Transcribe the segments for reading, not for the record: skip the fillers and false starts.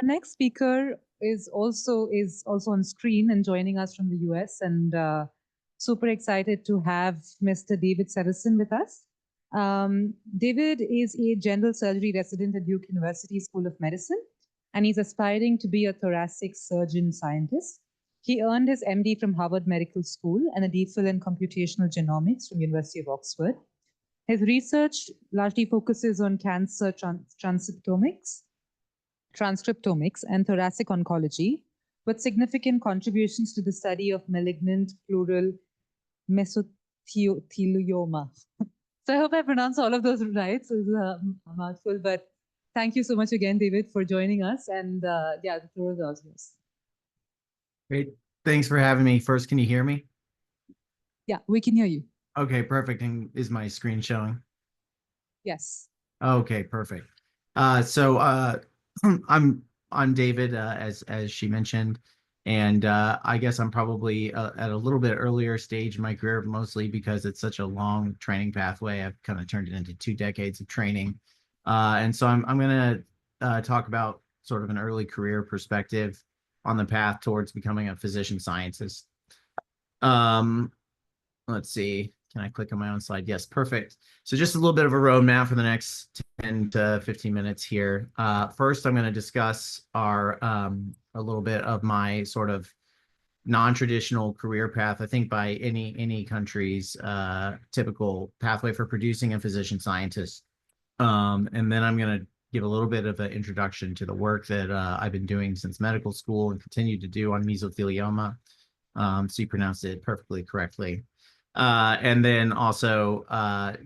our next speaker is also on screen and joining us from the US, and super excited to have Mr. David Severson with us. David is a general surgery resident at Duke University School of Medicine, and he's aspiring to be a thoracic surgeon scientist. He earned his MD from Harvard Medical School and a DPhil in computational genomics from University of Oxford. His research largely focuses on cancer transcriptomics, and thoracic oncology, with significant contributions to the study of malignant pleural mesothelioma. So I hope I pronounced all of those right. So it's a mouthful, but thank you so much again, David, for joining us. And yeah, the floor is yours. Great. Thanks for having me. First, can you hear me? Yeah, we can hear you. Okay, perfect. And is my screen showing? Yes. Okay, perfect. I'm David, as she mentioned, and I guess I'm probably at a little bit earlier stage in my career, mostly because it's such a long training pathway. I've kind of turned it into 2 decades of training, and so I'm going to talk about sort of an early career perspective on the path towards becoming a physician scientist. Let's see. Can I click on my own slide? Yes, perfect. So just a little bit of a roadmap for the next 10 to 15 minutes here. First, I'm going to discuss a little bit of my sort of non-traditional career path, I think by any country's typical pathway for producing a physician scientist. And then I'm going to give a little bit of an introduction to the work that I've been doing since medical school and continue to do on mesothelioma. So you pronounced it perfectly correctly. And then also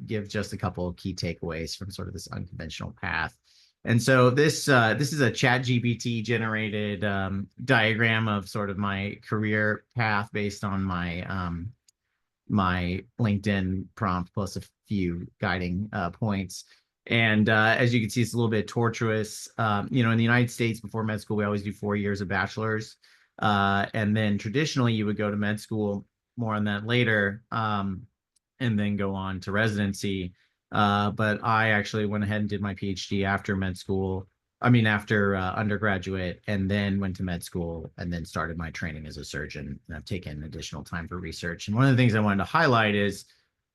give just a couple of key takeaways from sort of this unconventional path. And so this is a ChatGPT generated diagram of sort of my career path based on my my LinkedIn prompt plus a few guiding points. And as you can see, it's a little bit tortuous. In the United States, before med school, we always do 4 years of bachelor's. And then traditionally, you would go to med school, more on that later, and then go on to residency. But I actually went ahead and did my PhD after med school. After undergraduate, and then went to med school and then started my training as a surgeon. And I've taken additional time for research. And one of the things I wanted to highlight is,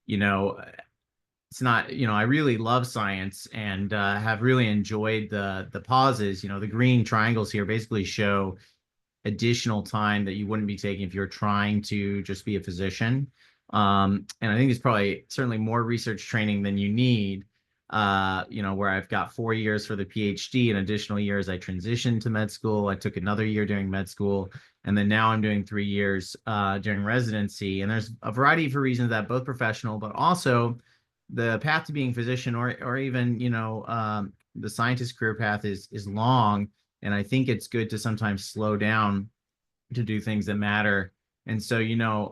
it's not, I really love science and have really enjoyed the pauses. The green triangles here basically show additional time that you wouldn't be taking if you're trying to just be a physician. And I think it's probably certainly more research training than you need, where I've got 4 years for the PhD and additional years I transitioned to med school. I took another year doing med school, and then now I'm doing 3 years during residency. And there's a variety of reasons that both professional, but also the path to being a physician or even, the scientist career path is long. And I think it's good to sometimes slow down to do things that matter. And so,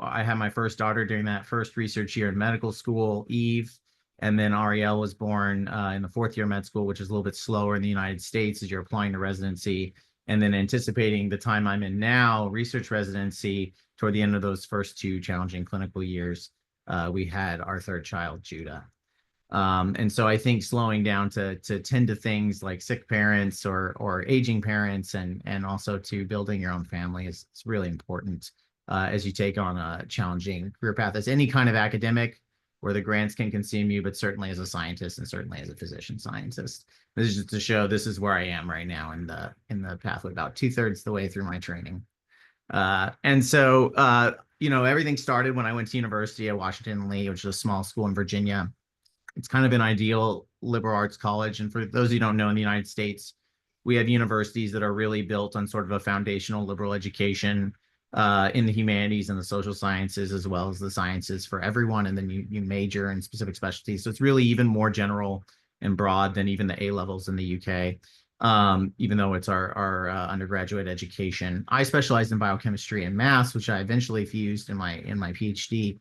I had my first daughter during that first research year in medical school, Eve, and then Ariel was born in the 4th year of med school, which is a little bit slower in the United States as you're applying to residency. And then anticipating the time I'm in now, research residency, toward the end of those first 2 challenging clinical years, we had our 3rd child, Judah. And so I think slowing down to tend to things like sick parents or aging parents and also to building your own family is really important as you take on a challenging career path as any kind of academic where the grants can consume you, but certainly as a scientist and certainly as a physician scientist. This is just to show this is where I am right now in the pathway, about 2/3 the way through my training. And so, everything started when I went to university at Washington Lee, which is a small school in Virginia. It's kind of an ideal liberal arts college. And for those who don't know, in the United States, we have universities that are really built on sort of a foundational liberal education in the humanities and the social sciences, as well as the sciences for everyone. And then you major in specific specialties. So it's really even more general and broad than even the A levels in the UK, even though it's our undergraduate education. I specialized in biochemistry and maths, which I eventually fused in my PhD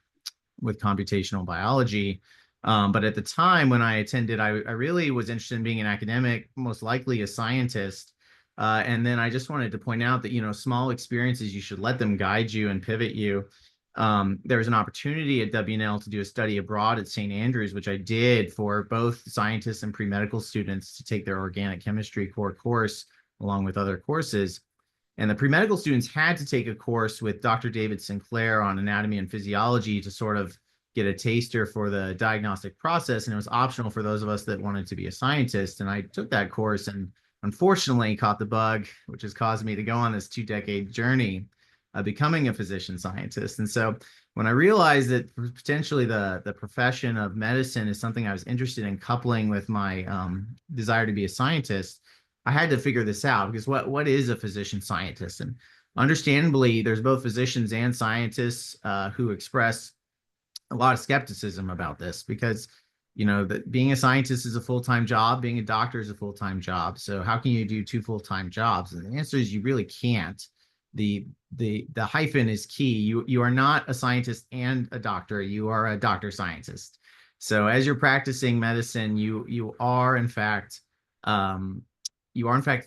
with computational biology. But at the time when I attended, I really was interested in being an academic, most likely a scientist. And then I just wanted to point out that, small experiences, you should let them guide you and pivot you. There was an opportunity at WNL to do a study abroad at St. Andrews, which I did for both scientists and pre-medical students to take their organic chemistry core course along with other courses. And the pre-medical students had to take a course with Dr. David Sinclair on anatomy and physiology to sort of get a taster for the diagnostic process. And it was optional for those of us that wanted to be a scientist. And I took that course and unfortunately caught the bug, which has caused me to go on this 2-decade journey of becoming a physician scientist. And so when I realized that potentially the profession of medicine is something I was interested in coupling with my desire to be a scientist, I had to figure this out, because what is a physician scientist? And understandably, there's both physicians and scientists who express a lot of skepticism about this, because that being a scientist is a full-time job, being a doctor is a full-time job. So how can you do 2 full-time jobs? And the answer is you really can't. The hyphen is key. You are not a scientist and a doctor. You are a doctor scientist. So as you're practicing medicine, you are in fact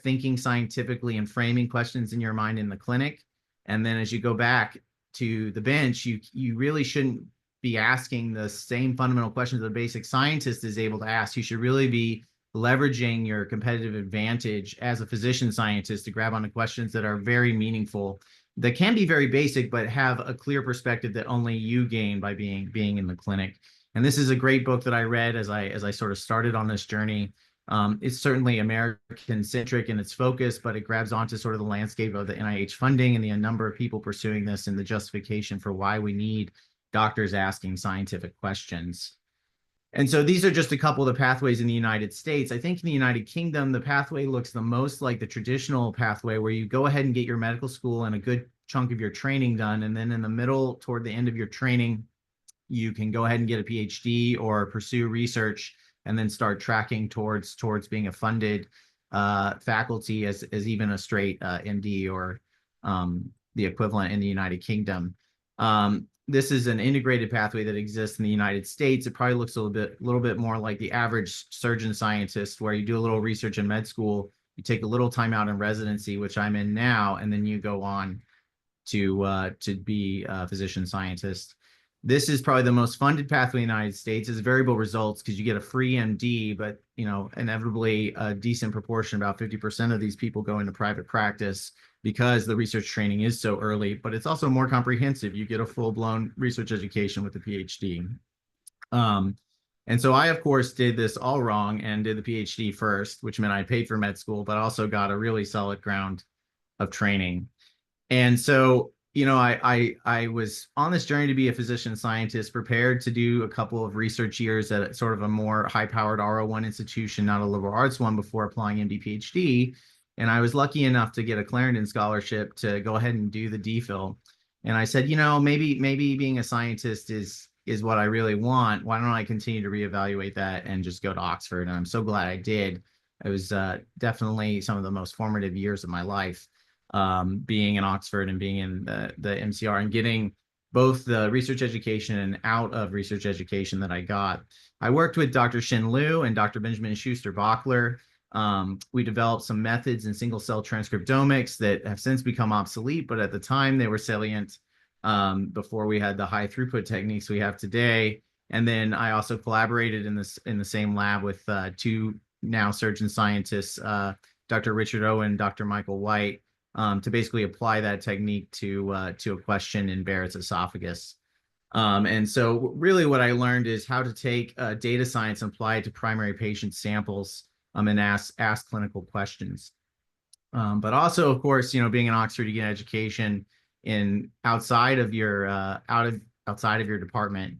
thinking scientifically and framing questions in your mind in the clinic. And then as you go back to the bench, you really shouldn't be asking the same fundamental questions the basic scientist is able to ask. You should really be leveraging your competitive advantage as a physician scientist to grab onto questions that are very meaningful, that can be very basic, but have a clear perspective that only you gain by being in the clinic. And this is a great book that I read as I sort of started on this journey. It's certainly American-centric in its focus, but it grabs onto sort of the landscape of the NIH funding and the number of people pursuing this and the justification for why we need doctors asking scientific questions. And so these are just a couple of the pathways in the United States. I think in the United Kingdom, the pathway looks the most like the traditional pathway, where you go ahead and get your medical school and a good chunk of your training done. And then in the middle, toward the end of your training, you can go ahead and get a PhD or pursue research, and then start tracking towards being a funded faculty as even a straight MD or the equivalent in the United Kingdom. This is an integrated pathway that exists in the United States. It probably looks a little bit more like the average surgeon scientist, where you do a little research in med school, you take a little time out in residency, which I'm in now, and then you go on to be a physician scientist. This is probably the most funded pathway in the United States. It's variable results because you get a free MD, but inevitably a decent proportion, about 50% of these people go into private practice because the research training is so early, but it's also more comprehensive. You get a full-blown research education with a PhD. And so I, of course, did this all wrong and did the PhD first, which meant I paid for med school, but also got a really solid ground of training. And so, I was on this journey to be a physician scientist, prepared to do a couple of research years at sort of a more high-powered R01 institution, not a liberal arts one, before applying MD PhD. And I was lucky enough to get a Clarendon scholarship to go ahead and do the DPhil. And I said, maybe being a scientist is what I really want. Why don't I continue to reevaluate that and just go to Oxford? And I'm so glad I did. It was definitely some of the most formative years of my life, being in Oxford and being in the MCR and getting both the research education and out of research education that I got. I worked with Dr. Shin Liu and Dr. Benjamin Schuster-Bachler. We developed some methods in single cell transcriptomics that have since become obsolete, but at the time they were salient, before we had the high throughput techniques we have today. And then I also collaborated in the same lab with 2 now surgeon scientists, Dr. Richard Owen, Dr. Michael White, to basically apply that technique to a question in Barrett's esophagus. And so really what I learned is how to take data science and apply it to primary patient samples, and ask clinical questions. But also, of course, being in Oxford, you get education outside of your department.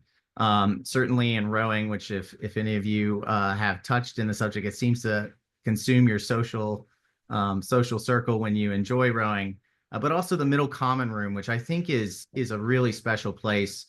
Certainly in rowing, which if any of you have touched in the subject, it seems to consume your social circle when you enjoy rowing. But also the middle common room, which I think is a really special place,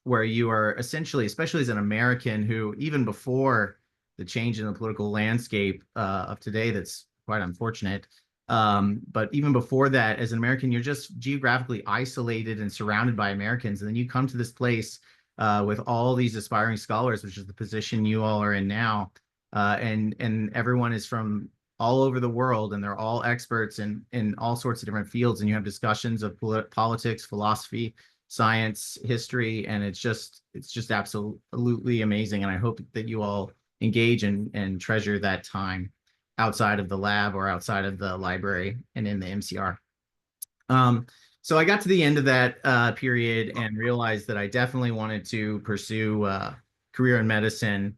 where you are essentially, especially as an American who, even before the change in the political landscape of today, that's quite unfortunate. But even before that, as an American, you're just geographically isolated and surrounded by Americans. And then you come to this place with all these aspiring scholars, which is the position you all are in now. And everyone is from all over the world, and they're all experts in all sorts of different fields. And you have discussions of politics, philosophy, science, history, and it's just absolutely amazing. And I hope that you all engage and treasure that time. outside of the lab or outside of the library and in the MCR. So I got to the end of that period and realized that I definitely wanted to pursue career in medicine.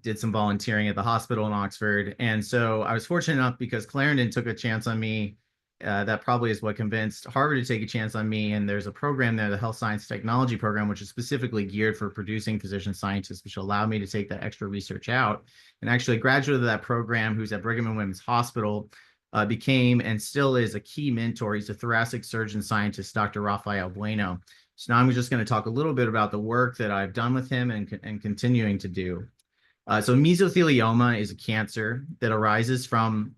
Did some volunteering at the hospital in Oxford. And so I was fortunate enough because Clarendon took a chance on me. That probably is what convinced Harvard to take a chance on me. And there's a program there, the Health Science Technology Program, which is specifically geared for producing physician scientists, which allowed me to take that extra research out. And actually, a graduate of that program who's at Brigham and Women's Hospital became and still is a key mentor. He's a thoracic surgeon scientist, Dr. Rafael Bueno. So now I'm just going to talk a little bit about the work that I've done with him and continuing to do. So mesothelioma is a cancer that arises from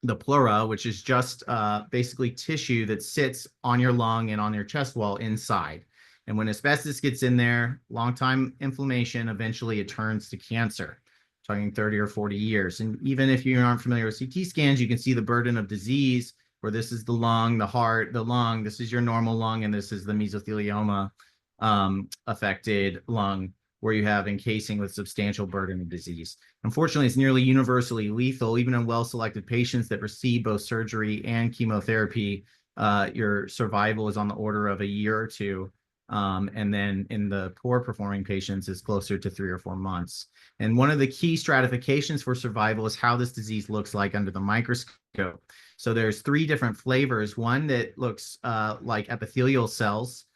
the pleura, which is just basically tissue that sits on your lung and on your chest wall inside. And when asbestos gets in there, long-time inflammation, eventually it turns to cancer. Talking 30 or 40 years. And even if you aren't familiar with CT scans, you can see the burden of disease where this is the lung, the heart, the lung, this is your normal lung, and this is the mesothelioma affected lung where you have encasing with substantial burden of disease. Unfortunately, it's nearly universally lethal, even in well-selected patients that receive both surgery and chemotherapy. Your survival is on the order of a year or two. And then in the poor performing patients is closer to 3 or 4 months. And one of the key stratifications for survival is how this disease looks like under the microscope. So there's 3 different flavors. One that looks like epithelial cells,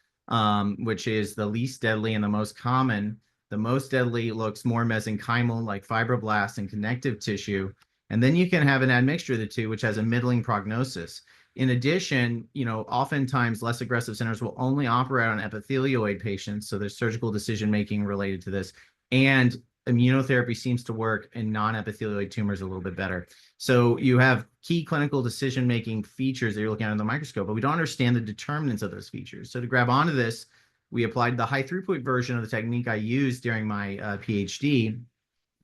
which is the least deadly and the most common. The most deadly looks more mesenchymal, like fibroblasts and connective tissue. And then you can have an admixture of the two, which has a middling prognosis. In addition, oftentimes less aggressive centers will only operate on epithelioid patients. So there's surgical decision-making related to this. And immunotherapy seems to work in non-epithelioid tumors a little bit better. So you have key clinical decision-making features that you're looking at in the microscope, but we don't understand the determinants of those features. So to grab onto this, we applied the high throughput version of the technique I used during my PhD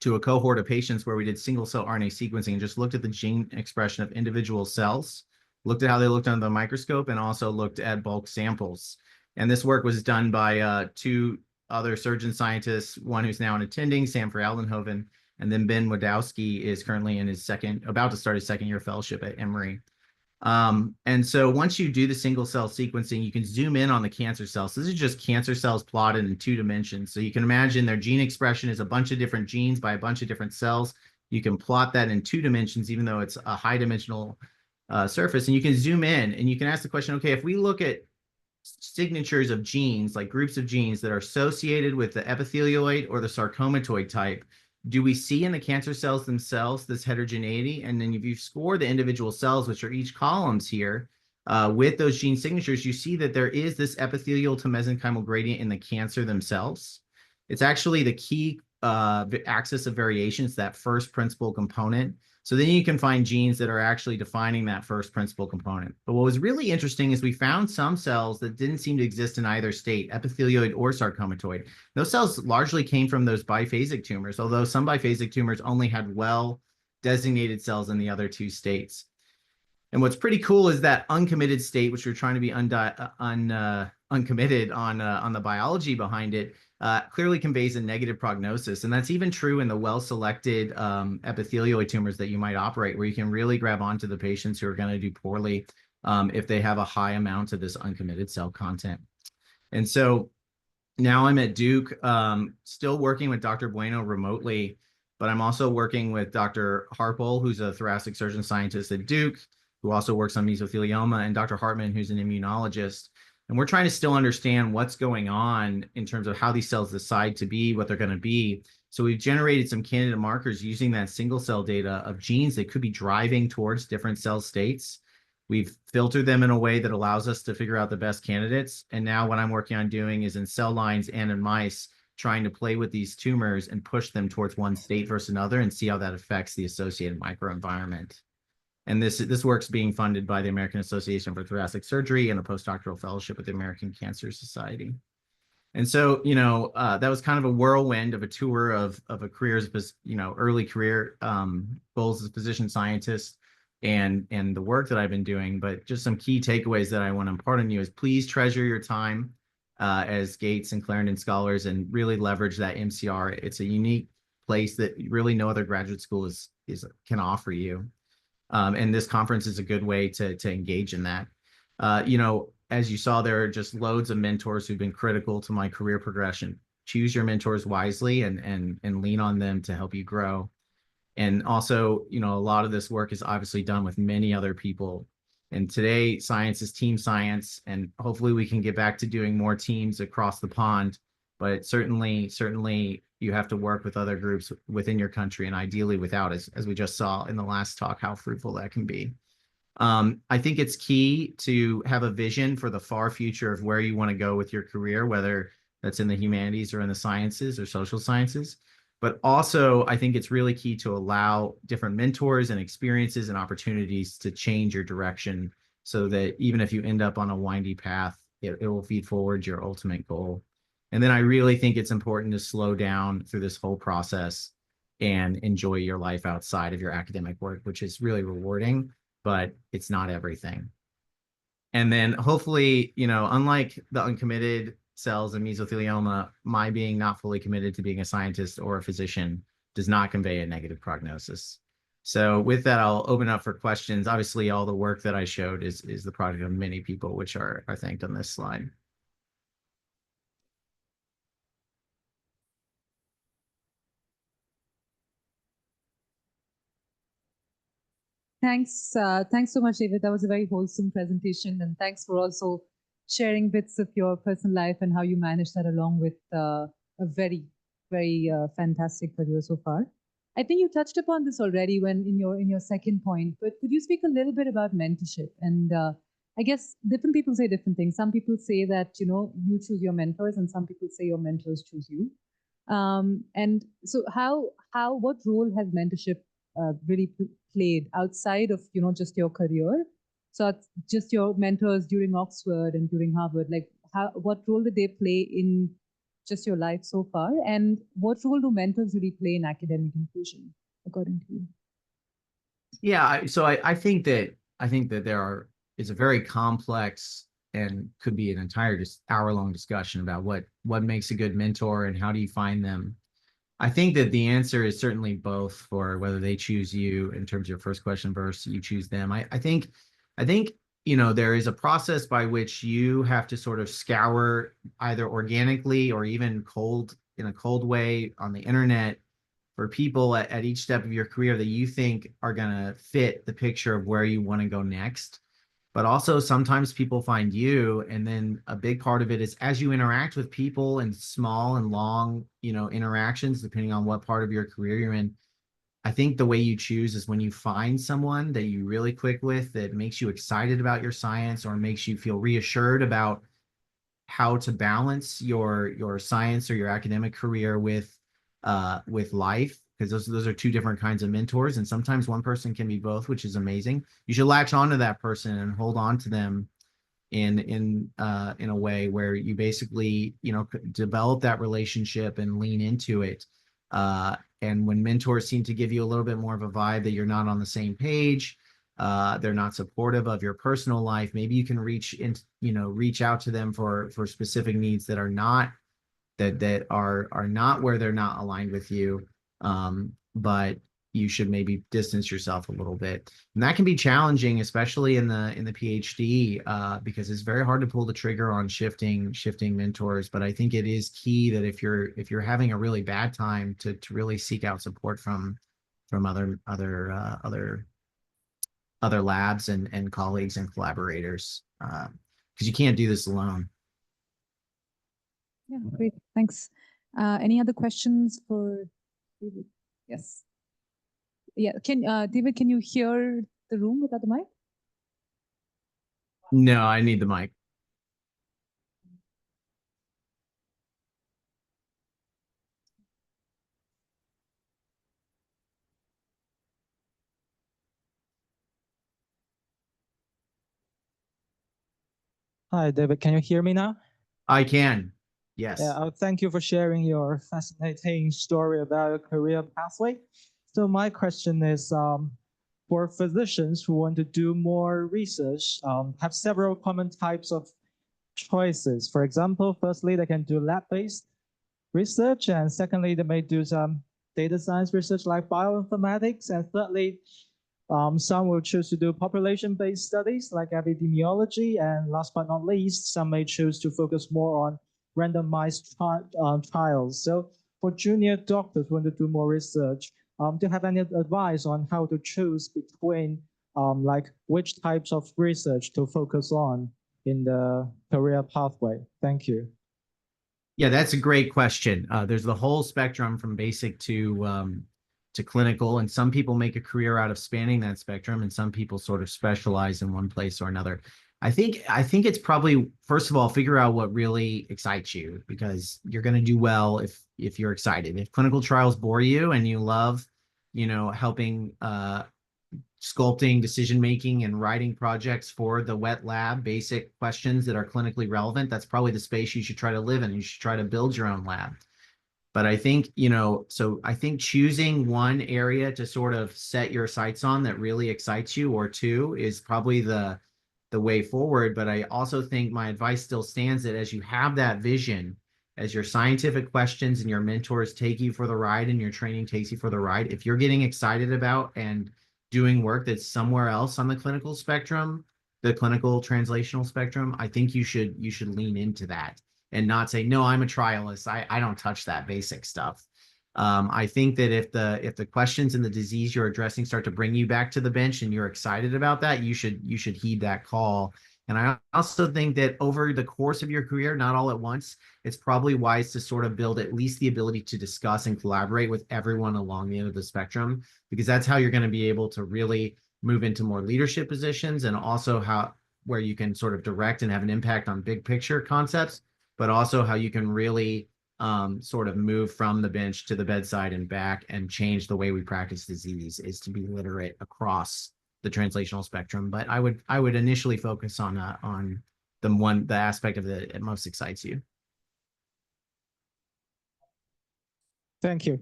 to a cohort of patients where we did single cell RNA sequencing and just looked at the gene expression of individual cells, looked at how they looked under the microscope, and also looked at bulk samples. And this work was done by 2 other surgeon scientists, one who's now attending, Sam Aldenhoven, and then Ben Wadowski is currently in his about to start his second year fellowship at Emory. And so once you do the single cell sequencing, you can zoom in on the cancer cells. This is just cancer cells plotted in 2 dimensions. So you can imagine their gene expression is a bunch of different genes by a bunch of different cells. You can plot that in 2 dimensions, even though it's a high dimensional surface, and you can zoom in and you can ask the question, okay, if we look at signatures of genes, like groups of genes that are associated with the epithelioid or the sarcomatoid type, do we see in the cancer cells themselves this heterogeneity? And then if you score the individual cells, which are each columns here, with those gene signatures, you see that there is this epithelial to mesenchymal gradient in the cancer themselves. It's actually the key axis of variation. It's that first principal component. So then you can find genes that are actually defining that first principal component. But what was really interesting is we found some cells that didn't seem to exist in either state, epithelioid or sarcomatoid. Those cells largely came from those biphasic tumors, although some biphasic tumors only had well-designated cells in the other 2 states. And what's pretty cool is that uncommitted state, which we're trying to be uncommitted on the biology behind it, clearly conveys a negative prognosis. And that's even true in the well-selected epithelioid tumors that you might operate, where you can really grab onto the patients who are going to do poorly if they have a high amount of this uncommitted cell content. And so now I'm at Duke, still working with Dr. Bueno remotely, but I'm also working with Dr. Harpole, who's a thoracic surgeon scientist at Duke, who also works on mesothelioma, and Dr. Hartman, who's an immunologist. And we're trying to still understand what's going on in terms of how these cells decide to be what they're going to be. So we've generated some candidate markers using that single cell data of genes that could be driving towards different cell states. We've filtered them in a way that allows us to figure out the best candidates. And now what I'm working on doing is in cell lines and in mice, trying to play with these tumors and push them towards one state versus another and see how that affects the associated microenvironment. And this work's being funded by the American Association for Thoracic Surgery and a postdoctoral fellowship with the American Cancer Society. And so, that was kind of a whirlwind of a tour of a career as, early career goals as a physician scientist and the work that I've been doing. But just some key takeaways that I want to impart on you is please treasure your time as Gates and Clarendon scholars and really leverage that MCR. It's a unique place place that really no other graduate school can offer you. And this conference is a good way to engage in that. You know, as you saw, there are just loads of mentors who've been critical to my career progression. Choose your mentors wisely and lean on them to help you grow. And also, you know, a lot of this work is obviously done with many other people. And today, science is team science, and hopefully we can get back to doing more teams across the pond. But certainly, you have to work with other groups within your country, and ideally without, as we just saw in the last talk, how fruitful that can be. I think it's key to have a vision for the far future of where you want to go with your career, whether that's in the humanities or in the sciences or social sciences. But also, I think it's really key to allow different mentors and experiences and opportunities to change your direction so that even if you end up on a windy path, it will feed forward your ultimate goal. And then I really think it's important to slow down through this whole process and enjoy your life outside of your academic work, which is really rewarding, but it's not everything. And then hopefully, you know, unlike the uncommitted cells and mesothelioma, my being not fully committed to being a scientist or a physician does not convey a negative prognosis. So with that, I'll open up for questions. Obviously, all the work that I showed is the product of many people, which are thanked on this slide. Thanks so much, David. That was a very wholesome presentation, and thanks for also sharing bits of your personal life and how you managed that along with a very fantastic career so far. I think you touched upon this already when in your second point, but could you speak a little bit about mentorship? And I guess different people say different things. Some people say that you choose your mentors, and some people say your mentors choose you. And so, what role has mentorship really played outside of just your career? So just your mentors during Oxford and during Harvard, like what role did they play in just your life so far, and what role do mentors really play in academic inclusion, according to you? Yeah, so I think that it's a very complex and could be an entire just hour-long discussion about what makes a good mentor and how do you find them. I think that the answer is certainly both for whether they choose you in terms of your first question versus you choose them. I think there is a process by which you have to sort of scour either organically or even in a cold way on the internet for people at each step of your career that you think are going to fit the picture of where you want to go next. But also sometimes people find you, and then a big part of it is as you interact with people in small and long, interactions, depending on what part of your career you're in. I think the way you choose is when you find someone that you really click with, that makes you excited about your science or makes you feel reassured about how to balance your science or your academic career with life, because those are two different kinds of mentors, and sometimes one person can be both, which is amazing. You should latch onto that person and hold on to them in a way where you basically develop that relationship and lean into it. And when mentors seem to give you a little bit more of a vibe that you're not on the same page, they're not supportive of your personal life, maybe you can reach out to them for specific needs that are not where they're not aligned with you. But you should maybe distance yourself a little bit, and that can be challenging, especially in the PhD, because it's very hard to pull the trigger on shifting mentors. But I think it is key that if you're having a really bad time, to really seek out support from other labs and colleagues and collaborators, because you can't do this alone. Yeah, great. Thanks. Any other questions for David? Yes. Yeah. David, can you hear the room without the mic? No, I need the mic. Hi, David. Can you hear me now? I can. Yes. Yeah, thank you for sharing your fascinating story about your career pathway. So my question is, for physicians who want to do more research, have several common types of choices. For example, firstly, they can do lab-based research, and secondly, they may do some data science research like bioinformatics. And thirdly, some will choose to do population-based studies like epidemiology. And last but not least, some may choose to focus more on randomized trials. So for junior doctors who want to do more research, do you have any advice on how to choose between like which types of research to focus on in the career pathway? Thank you. Yeah, that's a great question. There's the whole spectrum from basic to clinical, and some people make a career out of spanning that spectrum, and some people sort of specialize in one place or another. I think it's probably, first of all, figure out what really excites you, because you're going to do well if you're excited. If clinical trials bore you and you love, helping sculpting decision making and writing projects for the wet lab, basic questions that are clinically relevant, that's probably the space you should try to live in. You should try to build your own lab. But I think, so I think choosing one area to sort of set your sights on that really excites you, or two, is probably the way forward. But I also think my advice still stands, that as you have that vision, as your scientific questions and your mentors take you for the ride and your training takes you for the ride, if you're getting excited about and doing work that's somewhere else on the clinical spectrum, the clinical translational spectrum, I think you should lean into that and not say, no, I'm a trialist. I don't touch that basic stuff. I think that if the questions and the disease you're addressing start to bring you back to the bench and you're excited about that, you should heed that call. And I also think that over the course of your career, not all at once, it's probably wise to sort of build at least the ability to discuss and collaborate with everyone along the end of the spectrum, because that's how you're going to be able to really move into more leadership positions, and also where you can sort of direct and have an impact on big picture concepts, but also how you can really sort of move from the bench to the bedside and back and change the way we practice disease, is to be literate across the translational spectrum. But I would initially focus on the aspect of it most excites you. Thank you.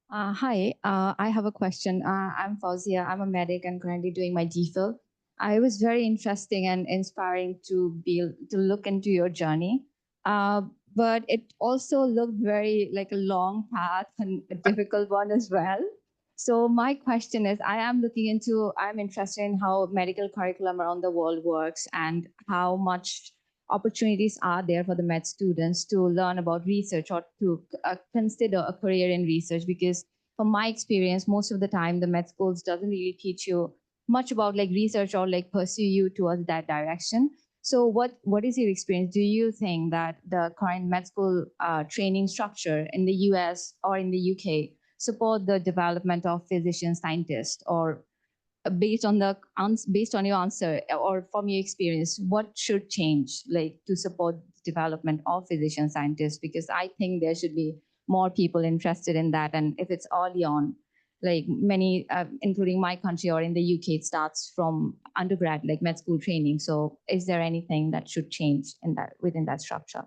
Hi, I have a question. I'm Fauzia. I'm a medic and currently doing my DPhil. I was very interesting and inspiring to look into your journey, but it also looked very like a long path and a difficult one as well. So my question is, I'm interested in how medical curriculum around the world works and how much opportunities are there for the med students to learn about research or to consider a career in research. Because from my experience, most of the time the med schools doesn't really teach you much about like research or like pursue you towards that direction. So what is your experience? Do you think that the current med school training structure in the US or in the UK support the development of physician scientists? Or based on your answer or from your experience, what should change like to support the development of physician scientists? Because I think there should be more people interested in that. And if it's early on, like many, including my country or in the UK, it starts from undergrad, like med school training. So is there anything that should change within that structure?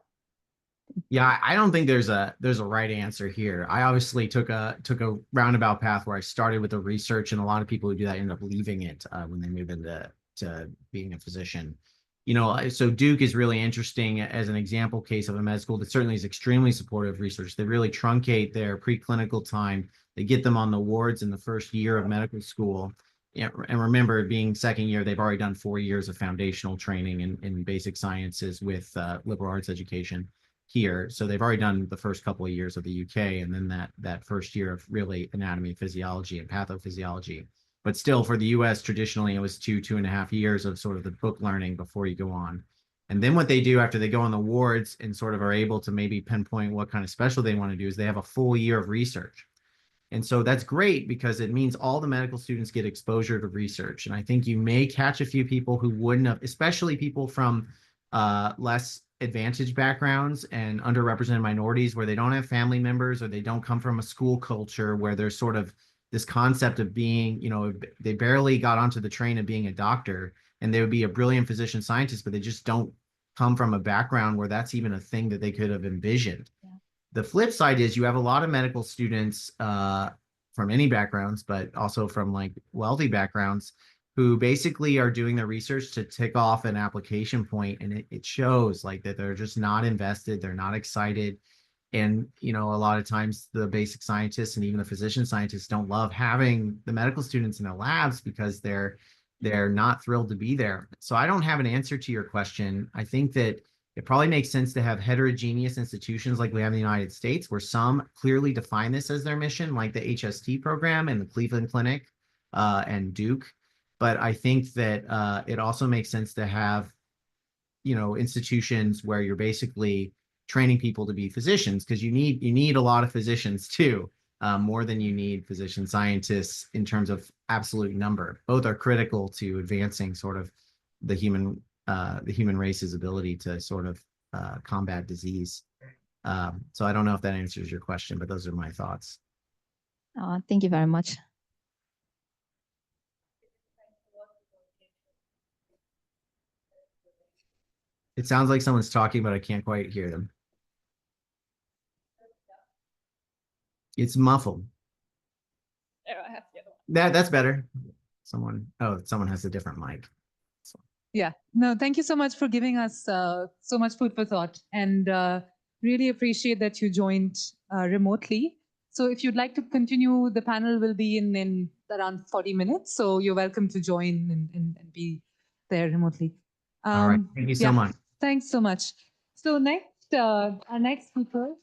Yeah, I don't think there's a right answer here. I obviously took a roundabout path where I started with the research, and a lot of people who do that end up leaving it when they move into being a physician. So Duke is really interesting as an example case of a med school that certainly is extremely supportive of research. They really truncate their preclinical time. They get them on the wards in the first year of medical school. Yeah, and remember, being second year, they've already done 4 years of foundational training in basic sciences with liberal arts education here. So they've already done the first couple of years of the UK, and then that first year of really anatomy, physiology, and pathophysiology. But still, for the US, traditionally, it was 2.5 years of sort of the book learning before you go on. And then what they do after they go on the wards and sort of are able to maybe pinpoint what kind of special they want to do is they have a full year of research. And so that's great because it means all the medical students get exposure to research. And I think you may catch a few people who wouldn't have, especially people from less advantaged backgrounds and underrepresented minorities where they don't have family members or they don't come from a school culture where there's sort of this concept of being, they barely got onto the train of being a doctor, and they would be a brilliant physician scientist, but they just don't come from a background where that's even a thing that they could have envisioned. Yeah. The flip side is you have a lot of medical students from any backgrounds, but also from like wealthy backgrounds, who basically are doing their research to tick off an application point, and it shows like that they're just not invested, they're not excited. And, you know, a lot of times the basic scientists and even the physician scientists don't love having the medical students in their labs because they're not thrilled to be there. So I don't have an answer to your question. I think that it probably makes sense to have heterogeneous institutions like we have in the United States, where some clearly define this as their mission, like the HST program and the Cleveland Clinic and Duke. But I think that it also makes sense to have, you know, institutions where you're basically training people to be physicians, because you need a lot of physicians too, more than you need physician scientists in terms of absolute number. Both are critical to advancing sort of the human race's ability to sort of combat disease. So I don't know if that answers your question, but those are my thoughts. Thank you very much. It sounds like someone's talking, but I can't quite hear them. It's muffled. That's better. Someone has a different mic. Yeah, no, thank you so much for giving us so much food for thought, and really appreciate that you joined remotely. So if you'd like to continue, the panel will be in around 40 minutes. So you're welcome to join and be there remotely. All right. Thank you so much. Thanks so much. So next, our next speaker